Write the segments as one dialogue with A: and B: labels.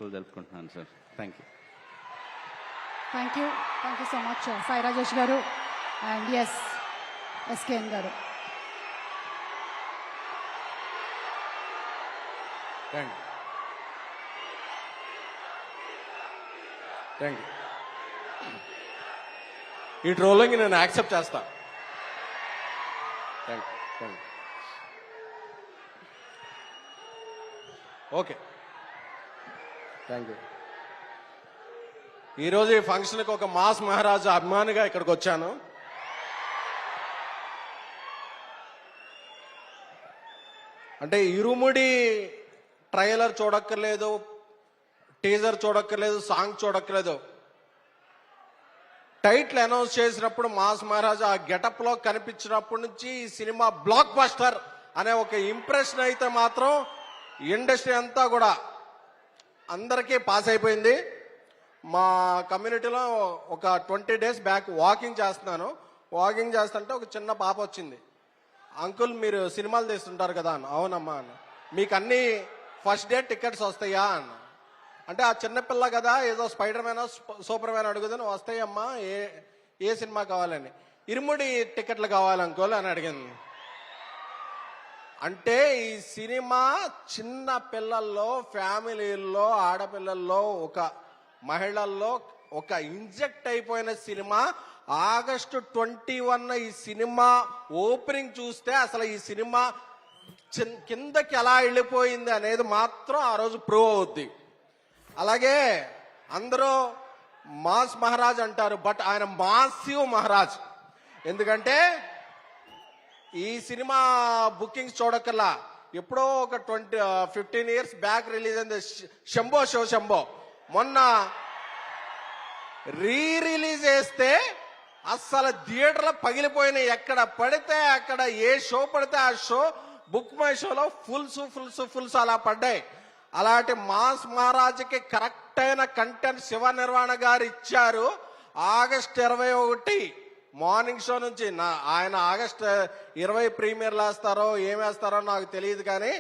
A: శుభాకాంక్షలు తెలుపుకుంటున్నాను sir. Thank you.
B: Thank you so much Sai Rajesh గారు అండ్ ఎస్ ఎస్కేఎన్ గారు.
C: Thank you. ఈ ట్రోలింగ్ నేను యాక్సెప్ట్ చేస్తా. Thank you. Okay, thank you. ఈరోజు ఈ ఫంక్షన్కి ఒక మాస్ మహారాజా అభిమానిగా ఇక్కడికి వచ్చాను. అంటే ఇరుముడి ట్రైలర్ చూడక్కర్లేదు, టీజర్ చూడక్కర్లేదు, సాంగ్ చూడక్కర్లేదు. టైటిల్ అనౌన్స్ చేసినప్పుడు మాస్ మహారాజా ఆ గెటప్ లో కనిపించినప్పటి నుంచి ఈ సినిమా బ్లాక్ బస్టర్ అనే ఒక ఇంప్రెషన్ అయితే మాత్రం ఇండస్ట్రీ అంతా కూడా అందరికీ పాస్ అయిపోయింది. మా కమ్యూనిటీలో ఒక 20 days బ్యాక్ వాకింగ్ చేస్తున్నాను. వాకింగ్ చేస్తుంటే ఒక చిన్న పాప వచ్చింది. అంకుల్ మీరు సినిమాలు తీస్తుంటారు కదా అన్న. అవునమ్మా అన్న. మీకు అన్ని ఫస్ట్ డే టికెట్స్ వస్తాయా అన్న. అంటే ఆ చిన్నపిల్ల కదా, ఏదో స్పైడర్ మ్యాన్ సూపర్ మ్యాన్ అడుగుదని వస్తాయమ్మా, ఏ సినిమా కావాలని. ఇరుముడి టికెట్లు కావాలి అంకుల్ అని అడిగింది. అంటే ఈ సినిమా చిన్న పిల్లల్లో, ఫ్యామిలీల్లో, ఆడపిల్లల్లో, ఒక మహిళల్లో ఒక ఇంజెక్ట్ అయిపోయిన సినిమా. August 21 ఈ సినిమా ఓపెనింగ్ చూస్తే అసలు ఈ సినిమా కిందకి ఎలా వెళ్ళిపోయింది అనేది మాత్రం ఆ రోజు ప్రూవ్ అవుద్ది. అలాగే అందరూ మాస్ మహారాజ్ అంటారు, బట్ ఆయన మాసివ్ మహారాజ్. ఎందుకంటే ఈ సినిమా బుకింగ్స్ చూడకల్లా ఎప్పుడో ఒక 15 years బ్యాక్ రిలీజ్ అయింది శంభో. మొన్న రిలీజ్ చేస్తే అస్సలు థియేటర్లో పగిలిపోయినాయి. ఎక్కడ పడితే అక్కడ, ఏ షో పడితే ఆ షో బుక్ మై షోలో ఫుల్స్ అలా పడ్డాయి. అలాంటి మాస్ మహారాజ్కి కరెక్ట్ అయిన కంటెంట్ శివ నిర్వాణ గారు ఇచ్చారు. August 21 మార్నింగ్ షో నుంచి ఆయన August 20 ప్రీమియర్లు వేస్తారో ఏమేస్తారో నాకు తెలియదు, కానీ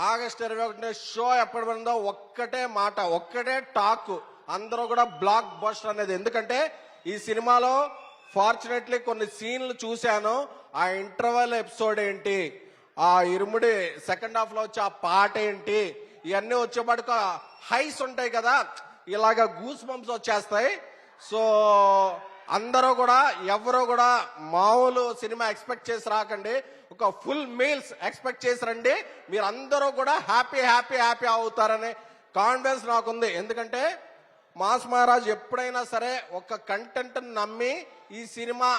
C: August 21 షో ఎప్పటి పడిందో ఒక్కటే మాట, ఒక్కటే టాక్, అందరూ కూడా బ్లాక్ బస్టర్ అనేది. ఎందుకంటే ఈ సినిమాలో ఫార్చునేట్లీ కొన్ని సీన్లు చూశాను. ఆ ఇంటర్వెల్ ఎపిసోడ్ ఏంటి, ఆ ఇరుముడి సెకండ్ హాఫ్ లో వచ్చి ఆ పాట ఏంటి, ఇవన్నీ వచ్చేపాటుకు హైస్ ఉంటాయి కదా, ఇలాగా గూస్ బంప్స్ వచ్చేస్తాయి. సో అందరూ కూడా, ఎవరో కూడా మామూలు సినిమా ఎక్స్పెక్ట్ చేసి రాకండి, ఒక ఫుల్ మీల్స్ ఎక్స్పెక్ట్ చేసి రండి. మీరు అందరూ కూడా హ్యాపీ అవుతారనే కాన్ఫిడెన్స్ నాకుంది. ఎందుకంటే మాస్ మహారాజ్ ఎప్పుడైనా సరే ఒక కంటెంట్ నమ్మి ఈ సినిమా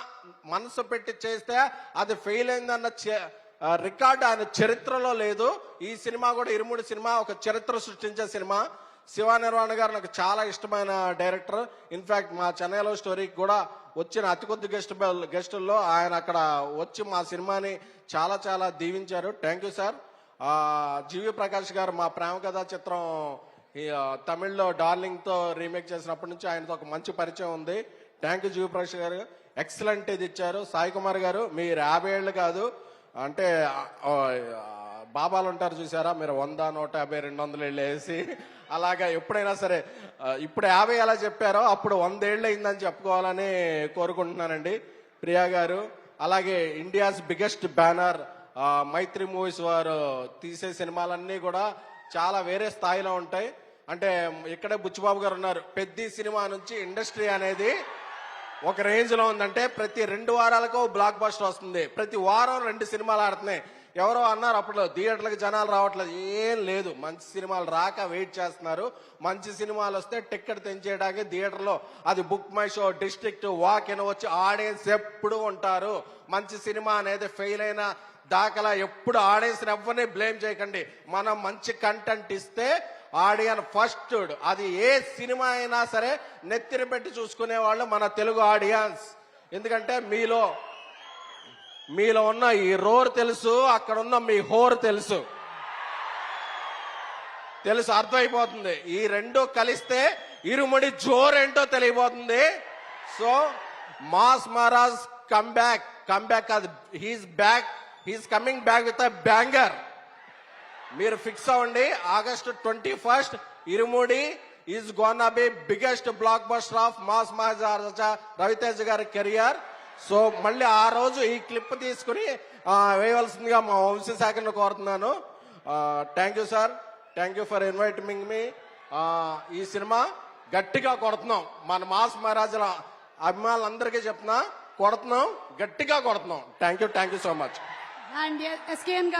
C: మనసు పెట్టి చేస్తే అది ఫెయిల్ అయిందన్న రికార్డు ఆయన చరిత్రలో లేదు. ఈ సినిమా కూడా, ఇరుముడి సినిమా ఒక చరిత్ర సృష్టించే సినిమా. శివ నిర్వాణ గారు నాకు చాలా ఇష్టమైన డైరెక్టర్. ఇన్ఫాక్ట్ మా చెన్నైలో స్టోరీకి కూడా వచ్చిన అతి కొద్ది గెస్టుల్లో ఆయన అక్కడ వచ్చి మా సినిమాని చాలా దీవించారు. Thank you sir. GV Prakash గారు మా ప్రేమ కథా చిత్రం తమిళ్లో డార్లింగ్ తో రీమేక్ చేసినప్పటి నుంచి ఆయనతో ఒక మంచి పరిచయం ఉంది. థ్యాంక్ యూ జీవి ప్రకాష్ గారు, ఎక్సలెంట్ ఇది ఇచ్చారు. సాయి కుమార్ గారు మీరు 50 ఏళ్ళు కాదు, అంటే బాబాలు ఉంటారు చూసారా, మీరు 100, 150, 200 ఏళ్ళు వేసి అలాగా ఎప్పుడైనా సరే ఇప్పుడు 50 ఎలా చెప్పారో అప్పుడు 100 ఏళ్ళు అయిందని చెప్పుకోవాలని కోరుకుంటున్నానండి. ప్రియా గారు, అలాగే ఇండియాస్ బిగ్గెస్ట్ బ్యానర్ మైత్రి మూవీస్ వారు తీసే సినిమాలన్నీ కూడా చాలా వేరే స్థాయిలో ఉంటాయి. అంటే ఇక్కడే బుచ్చిబాబు గారు ఉన్నారు. పెద్ద సినిమా నుంచి ఇండస్ట్రీ అనేది ఒక రేంజ్ లో ఉందంటే ప్రతి 2 వారాలకు బ్లాక్ బస్టర్ వస్తుంది, ప్రతి వారం 2 సినిమాలు ఆడుతున్నాయి. ఎవరో అన్నారు అప్పుడు థియేటర్లకు జనాలు రావట్లేదు, ఏం లేదు, మంచి సినిమాలు రాక వెయిట్ చేస్తున్నారు. మంచి సినిమాలు వస్తే టికెట్ తెంచేయడానికి థియేటర్లో అది book my show, district, walk in వచ్చి ఆడియన్స్ ఎప్పుడు ఉంటారు. మంచి సినిమా అనేది ఫెయిల్ అయిన దాఖలా ఎప్పుడు ఆడియన్స్ ఎవరిని బ్లేమ్ చేయకండి. మనం మంచి కంటెంట్ ఇస్తే ఆడియన్ ఫస్ట్, అది ఏ సినిమా అయినా సరే నెత్తిన పెట్టి చూసుకునే వాళ్ళు మన తెలుగు ఆడియన్స్. ఎందుకంటే మీలో ఉన్న ఈ రోర్ తెలుసు, అక్కడ ఉన్న మీ హోర్ తెలుసు, అర్థమైపోతుంది. ఈ రెండు కలిస్తే ఇరుముడి జోరేంటో తెలియబోతుంది. So mass Maharaj come back అది he's back, he's coming back with a banger. మీరు ఫిక్స్ అవ్వండి. August 21 Irumudi is gonna be biggest blockbuster of mass Maharaja Ravi Teja గారి కెరియర్. సో మళ్ళీ ఆ రోజు ఈ క్లిప్ తీసుకుని వేయవలసిందిగా మా వంశశాఖను కోరుతున్నాను. Thank you sir, thank you for inviting me. ఈ సినిమా గట్టిగా కొడుతున్నాం, మన మాస్ మహారాజుల అభిమానులందరికీ చెప్తున్నా, కొడుతున్నాం, గట్టిగా కొడుతున్నాం. Thank you so much.
B: And SKN గారు